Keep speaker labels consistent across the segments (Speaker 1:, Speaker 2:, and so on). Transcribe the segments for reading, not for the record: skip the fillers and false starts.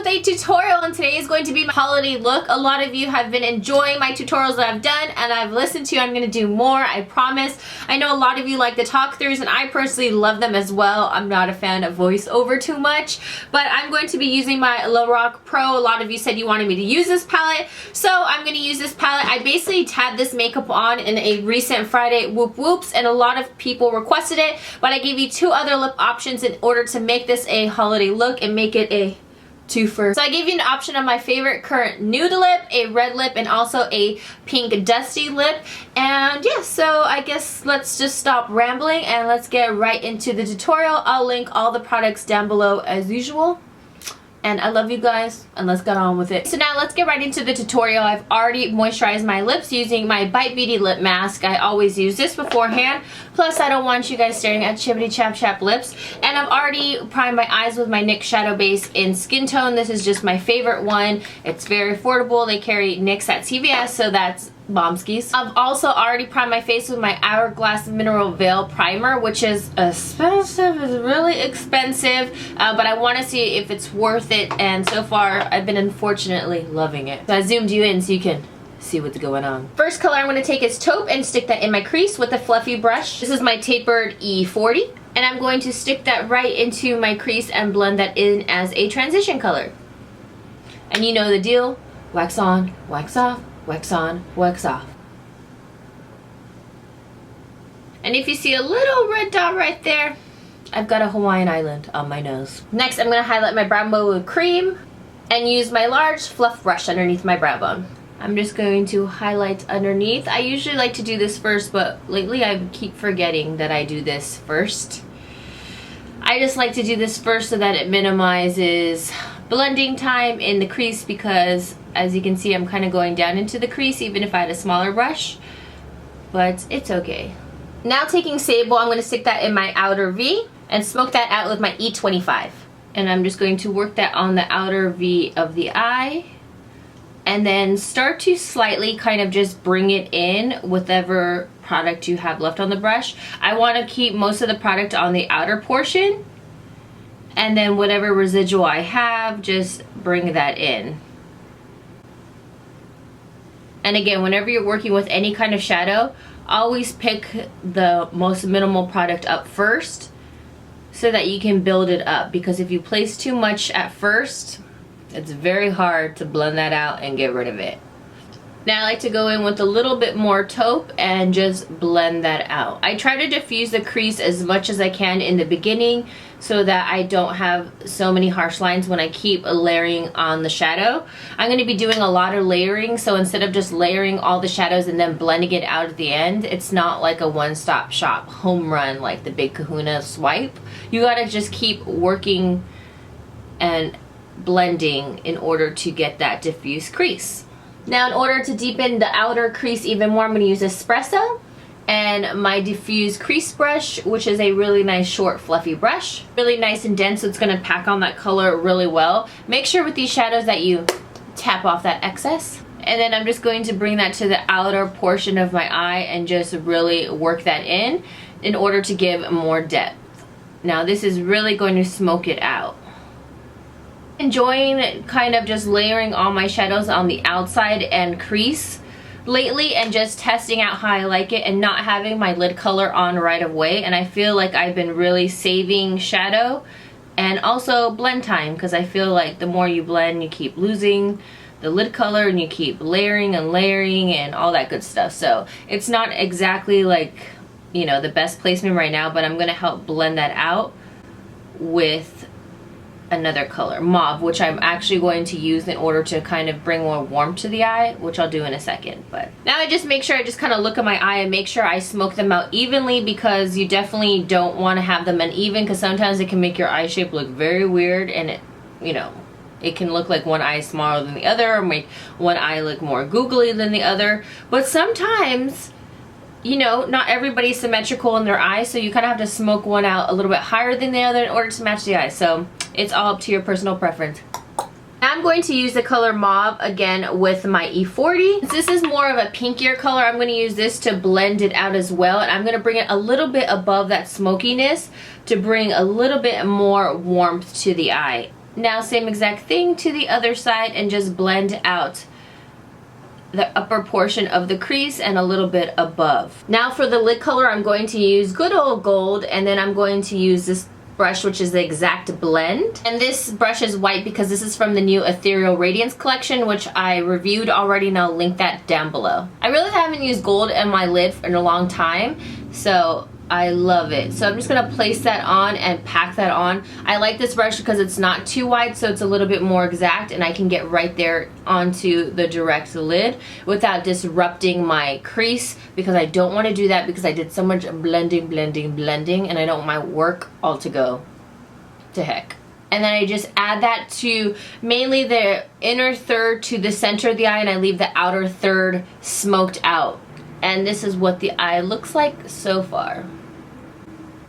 Speaker 1: with a tutorial, and today is going to be my holiday look. A lot of you have been enjoying my tutorials that I've done and I've listened to. I'm going to do more, I promise. I know a lot of you like the talk throughs and I personally love them as well. I'm not a fan of voiceover too much, but I'm going to be using my Loreal Pro. A lot of you said you wanted me to use this palette, so I'm going to use this palette. I basically had this makeup on in a recent Friday Whoop Whoops and a lot of people requested it, but I gave you two other lip options in order to make this a holiday look and make it a twofer. So I gave you an option of my favorite current nude lip, a red lip, and also a pink dusty lip. And yeah, so I guess let's just stop rambling and let's get right into the tutorial. I'll link all the products down below as usual. And I love you guys, and let's get on with it. So now let's get right into the tutorial. I've already moisturized my lips using my Bite Beauty lip mask. I always use this beforehand. Plus, I don't want you guys staring at chippity chap chap lips. And I've already primed my eyes with my NYX Shadow Base in Skin Tone. This is just my favorite one. It's very affordable. They carry NYX at CVS, so that's bombskis. I've also already primed my face with my Hourglass Mineral Veil Primer, which is expensive. It's really expensive, but I want to see if it's worth it, and so far I've been unfortunately loving it. So I zoomed you in so you can see what's going on. First color I'm going to take is Taupe and stick that in my crease with a fluffy brush. This is my tapered E40, and I'm going to stick that right into my crease and blend that in as a transition color. And you know the deal, wax on, wax off, wax on, wax off. And if you see a little red dot right there, I've got a Hawaiian island on my nose. Next, I'm going to highlight my brow bone with cream and use my large fluff brush underneath my brow bone. I'm just going to highlight underneath. I usually like to do this first, but lately I keep forgetting that I do this first. I just like to do this first so that it minimizes blending time in the crease, because as you can see I'm kind of going down into the crease even if I had a smaller brush, but it's okay. Now taking Sable, I'm going to stick that in my outer V and smoke that out with my E25, and I'm just going to work that on the outer V of the eye and then start to slightly kind of just bring it in whatever product you have left on the brush. I want to keep most of the product on the outer portion, and then whatever residual I have, just bring that in. And again, whenever you're working with any kind of shadow, always pick the most minimal product up first so that you can build it up, because if you place too much at first, it's very hard to blend that out and get rid of it. Now I like to go in with a little bit more taupe and just blend that out. I try to diffuse the crease as much as I can in the beginning so that I don't have so many harsh lines when I keep layering on the shadow. I'm going to be doing a lot of layering, so instead of just layering all the shadows and then blending it out at the end, it's not like a one-stop shop home run like the Big Kahuna swipe. You gotta just keep working and blending in order to get that diffuse crease. Now in order to deepen the outer crease even more, I'm going to use Espresso and my diffuse crease brush, which is a really nice short fluffy brush. Really nice and dense, so it's going to pack on that color really well. Make sure with these shadows that you tap off that excess. And then I'm just going to bring that to the outer portion of my eye and just really work that in order to give more depth. Now this is really going to smoke it out. Enjoying kind of just layering all my shadows on the outside and crease lately, and just testing out how I like it and not having my lid color on right away. And I feel like I've been really saving shadow and also blend time, because I feel like the more you blend, you keep losing the lid color and you keep layering and layering and all that good stuff. So it's not exactly like, you know, the best placement right now, but I'm going to help blend that out with another color, mauve, which I'm actually going to use in order to kind of bring more warmth to the eye, which I'll do in a second. But now I just make sure I just kind of look at my eye and make sure I smoke them out evenly, because you definitely don't want to have them uneven, because sometimes it can make your eye shape look very weird, and it, you know, it can look like one eye is smaller than the other, or make one eye look more googly than the other. But sometimes, you know, not everybody's symmetrical in their eyes, so you kind of have to smoke one out a little bit higher than the other in order to match the eye. So it's all up to your personal preference. I'm going to use the color Mauve again with my E40. Since this is more of a pinkier color, I'm going to use this to blend it out as well, and I'm going to bring it a little bit above that smokiness to bring a little bit more warmth to the eye. Now same exact thing to the other side and just blend out the upper portion of the crease and a little bit above. Now for the lid color, I'm going to use good old gold, and then I'm going to use this brush, which is the exact blend. And this brush is white because this is from the new Ethereal Radiance collection, which I reviewed already, and I'll link that down below. I really haven't used gold in my lid in a long time, so I love it. So I'm just gonna place that on and pack that on. I like this brush because it's not too wide, so it's a little bit more exact, and I can get right there onto the direct lid without disrupting my crease, because I don't want to do that because I did so much blending, and I don't want my work all to go to heck. And then I just add that to mainly the inner third to the center of the eye, and I leave the outer third smoked out. And this is what the eye looks like so far.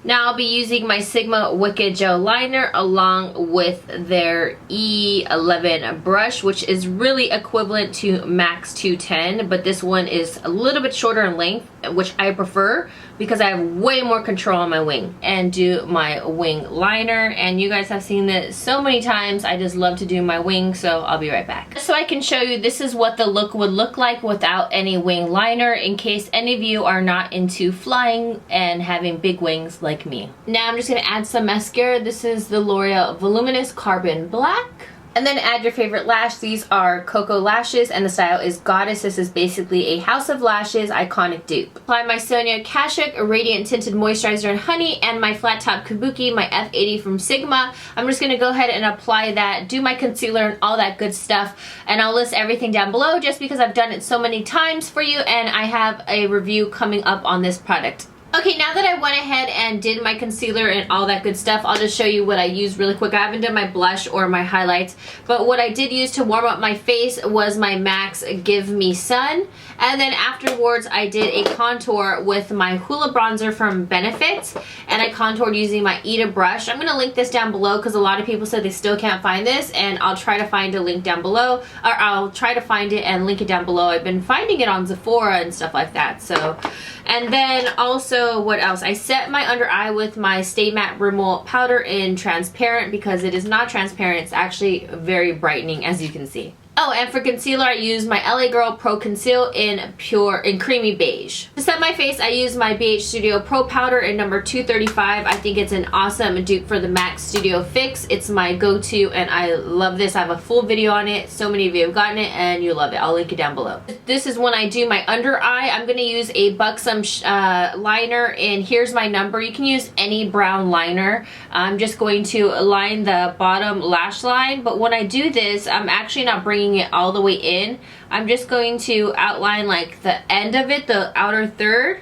Speaker 1: Now I'll be using my Sigma Wicked Gel Liner along with their E11 brush, which is really equivalent to Max 210, but this one is a little bit shorter in length, which I prefer because I have way more control on my wing. And do my wing liner, and you guys have seen this so many times. I just love to do my wing, so I'll be right back. So I can show you this is what the look would look like without any wing liner, in case any of you are not into flying and having big wings like me. Now I'm just going to add some mascara. This is the L'Oreal Voluminous Carbon Black. And then add your favorite lash. These are Koko Lashes, and the style is Goddess. This is basically a House of Lashes iconic dupe. Apply my Sonia Kashuk Radiant Tinted Moisturizer in Honey and my Flat Top Kabuki, my F80 from Sigma. I'm just going to go ahead and apply that, do my concealer and all that good stuff, and I'll list everything down below just because I've done it so many times for you, and I have a review coming up on this product. Okay, now that I went ahead and did my concealer and all that good stuff, I'll just show you what I used really quick. I haven't done my blush or my highlights, but what I did use to warm up my face was my MAC's Give Me Sun. And then afterwards, I did a contour with my Hoola bronzer from Benefit, and I contoured using my Ita brush. I'm going to link this down below because a lot of people said they still can't find this, and I'll try to find a link down below, or I'll try to find it and link it down below. I've been finding it on Sephora and stuff like that. So, and then also, what else? I set my under eye with my Stay Matte Rimmel powder in transparent because it is not transparent. It's actually very brightening, as you can see. Oh, and for concealer, I used my LA Girl Pro Conceal in Creamy Beige. To set my face, I used my BH Studio Pro Powder in number 235. I think it's an awesome dupe for the MAC Studio Fix. It's my go-to, and I love this. I have a full video on it. So many of you have gotten it, and you love it. I'll link it down below. This is when I do my under eye. I'm going to use a Buxom liner, and here's my number. You can use any brown liner. I'm just going to line the bottom lash line, but when I do this, I'm actually not bringing it all the way in. I'm just going to outline like the end of it, the outer third,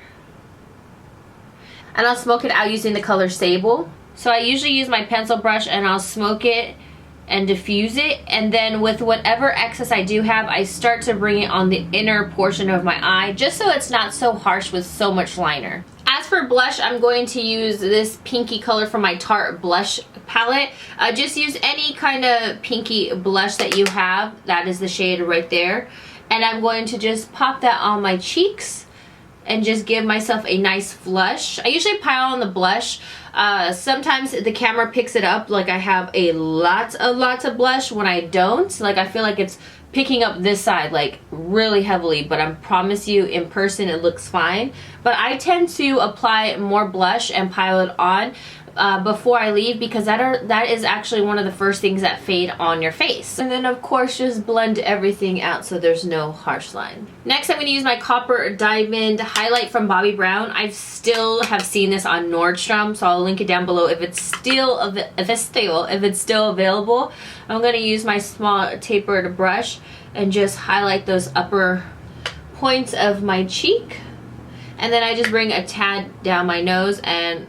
Speaker 1: and I'll smoke it out using the color Sable. So I usually use my pencil brush and I'll smoke it and diffuse it, and then with whatever excess I do have, I start to bring it on the inner portion of my eye, just so it's not so harsh with so much liner. As for blush, I'm going to use this pinky color from my Tarte blush palette. Just use any kind of pinky blush that you have. That is the shade right there. And I'm going to just pop that on my cheeks and just give myself a nice flush. I usually pile on the blush. Sometimes the camera picks it up like I have a lot of blush when I don't. Like I feel like it's picking up this side like really heavily, but I promise you in person it looks fine. But I tend to apply more blush and pile it on before I leave, because that is actually one of the first things that fade on your face. And then of course just blend everything out so there's no harsh line. Next, I'm going to use my Copper Diamond highlight from Bobbi Brown. I still have seen this on Nordstrom, so I'll link it down below if it's still available. I'm going to use my small tapered brush and just highlight those upper points of my cheek, and then I just bring a tad down my nose and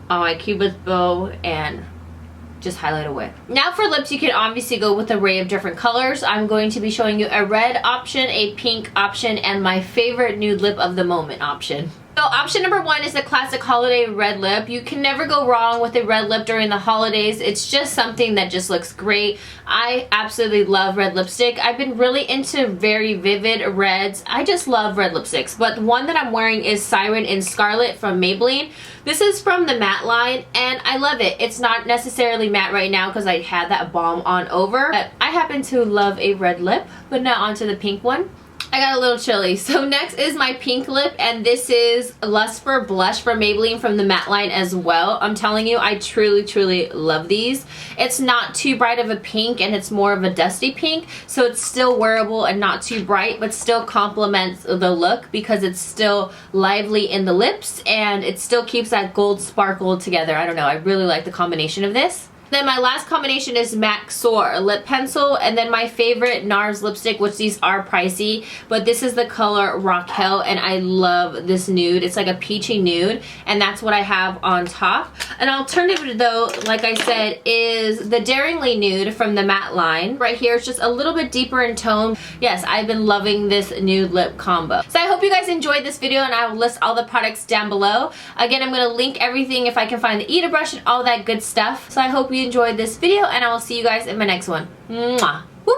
Speaker 1: on my cupid's bow and just highlight away. Now for lips, you can obviously go with an array of different colors. I'm going to be showing you a red option, a pink option, and my favorite nude lip of the moment option. So option number 1 is the classic holiday red lip. You can never go wrong with a red lip during the holidays. It's just something that just looks great. I absolutely love red lipstick. I've been really into very vivid reds. I just love red lipsticks. But the one that I'm wearing is Siren in Scarlet from Maybelline. This is from the matte line and I love it. It's not necessarily matte right now because I had that balm on over. But I happen to love a red lip. But now onto the pink one. I got a little chilly. So next is my pink lip, and this is Lust for Blush from Maybelline from the matte line as well. I'm telling you, I truly love these. It's not too bright of a pink and it's more of a dusty pink, so it's still wearable and not too bright, but still complements the look because it's still lively in the lips and it still keeps that gold sparkle together. I don't know, I really like the combination of this. Then my last combination is MAC Soar lip pencil, and then my favorite NARS lipstick, which these are pricey, but this is the color Raquel, and I love this nude. It's like a peachy nude, and that's what I have on top. An alternative though, like I said, is the Daringly Nude from the matte line. Right here, it's just a little bit deeper in tone. Yes, I've been loving this nude lip combo. So I hope you guys enjoyed this video, and I will list all the products down below. Again, I'm going to link everything if I can find the Eater brush and all that good stuff. So I hope you enjoyed this video, and I will see you guys in my next one. Mwah! Woo!